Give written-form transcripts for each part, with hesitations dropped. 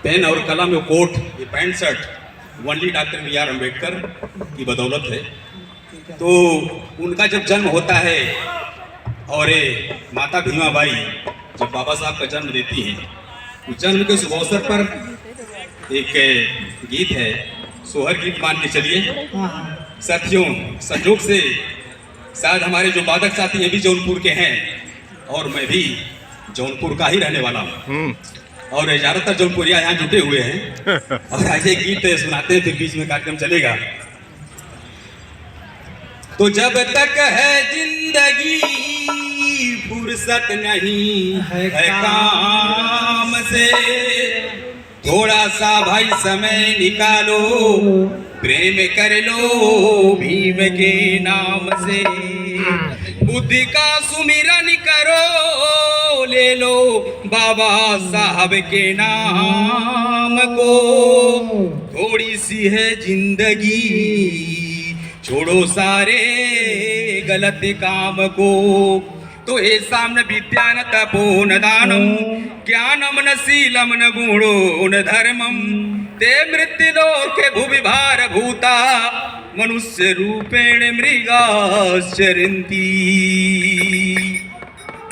Pen और कलम, coat, ये pant shirt only doctor B.R. Ambedkar की बदौलत है। तो उनका जब जन्म होता है और माता भीमाबाई जब बाबा साहब का जन्म देती हैं, तो जन्म के शुभ अवसर पर एक गीत है, सोहर गीत मान के चलिए। साथियों, संयोग से शायद हमारे जो वादक साथी ये भी जौनपुर के हैं और मैं भी जौनपुर का ही रहने वाला हूँ और ज़्यादातर जौनपुरिया यहाँ जुटे हुए हैं और आज एक गीत सुनाते हैं, फिर बीच में कार्यक्रम चलेगा। तो जब तक है जिंदगी फुर्सत नहीं है काम से, थोड़ा सा भाई समय निकालो, प्रेम कर लो भीम के नाम से। बुद्धि का सुमिरन करो, ले लो बाबा साहब के नाम को। थोड़ी सी है जिंदगी, छोड़ो सारे गलत काम को। तो ये सामने विद्यान तपोन दानम, ज्ञानम न शीलम न गुणो न धर्मम, ते मृत्युलोके भुवि भार भूता, मनुष्य रूपेण मृगाश्चरन्ति।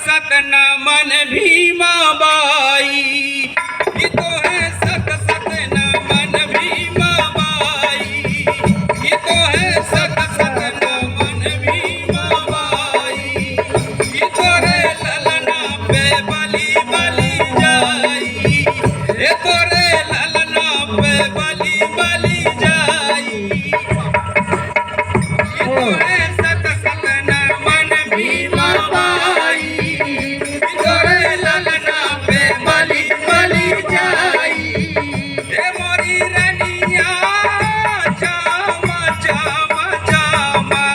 सतन मन भीमा बाई, ये तो है सतन मन भीमा बाई, ये तो है सतन मन भीमा बाई, ये तो रे ललना पे बलि बलि जाई, ये तो रे ललना पे बलि बलि जाई, ये तो है सतन मन भीमा बाई, ये तो रे ललना पे बलि बलि जाई। हे मोरी रनिया चामा चामा चामा,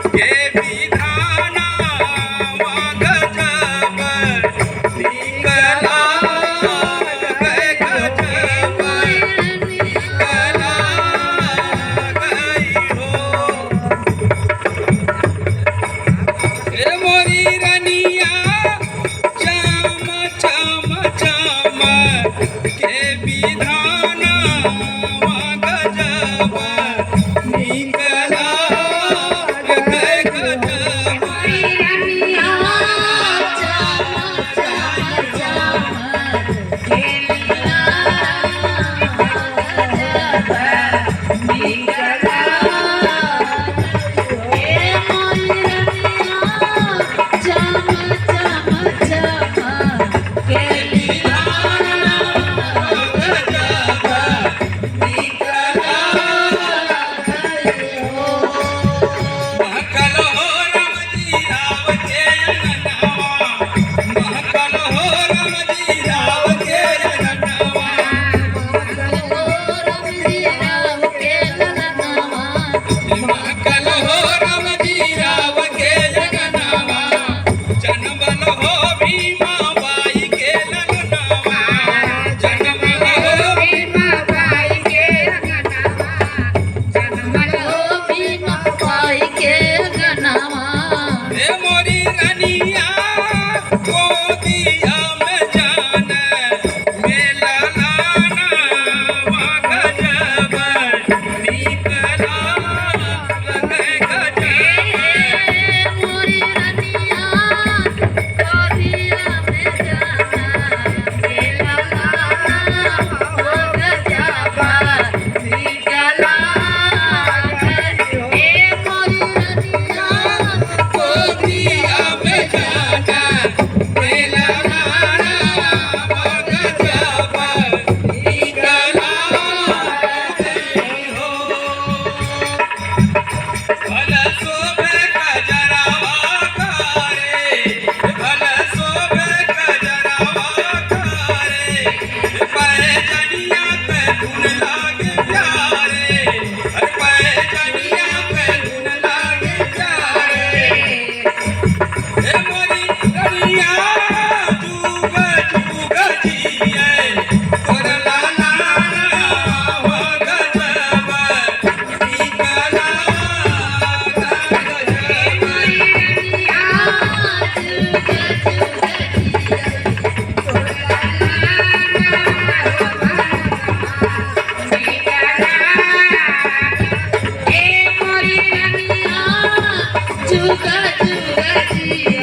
के विधाना गजब निकला गए, गजब निकला गई हो। हे मोरी रनिया चामा चामा चामा, के विधाना गजब निकला गए, गजब। महकल हो राम जी राव के अंगनवा, महकल हो राम जी राव के अंगनवा, महकल हो राम जी राव के अंगनवा, जनमल हो भीमा बाई के लगनवा, जनमल हो भीमा बाई के लगनवा, जनमल हो भीमा बाई के लगनवा। हे मोरी रनिया गोदिया में जान मेला लाना गजब निकला गए, गजब। मोरी रनिया गोदिया में जाना मेला लाना गजब निकला गई। हे मोरी रनिया गोदिया में जाना मेला लाना गजब निकला गई हो। भल शोभे गजरावा करे, भल शोभे गजरावा करे, पैजनिया पे धुन लागे प्यारे, हर पैजनिया पे धुन लागे प्यारे। हे मोरी रनिया जुग जुग जिए, तोर लाला गजब निकला गजब। मोरी रनिया जुग जुग जिया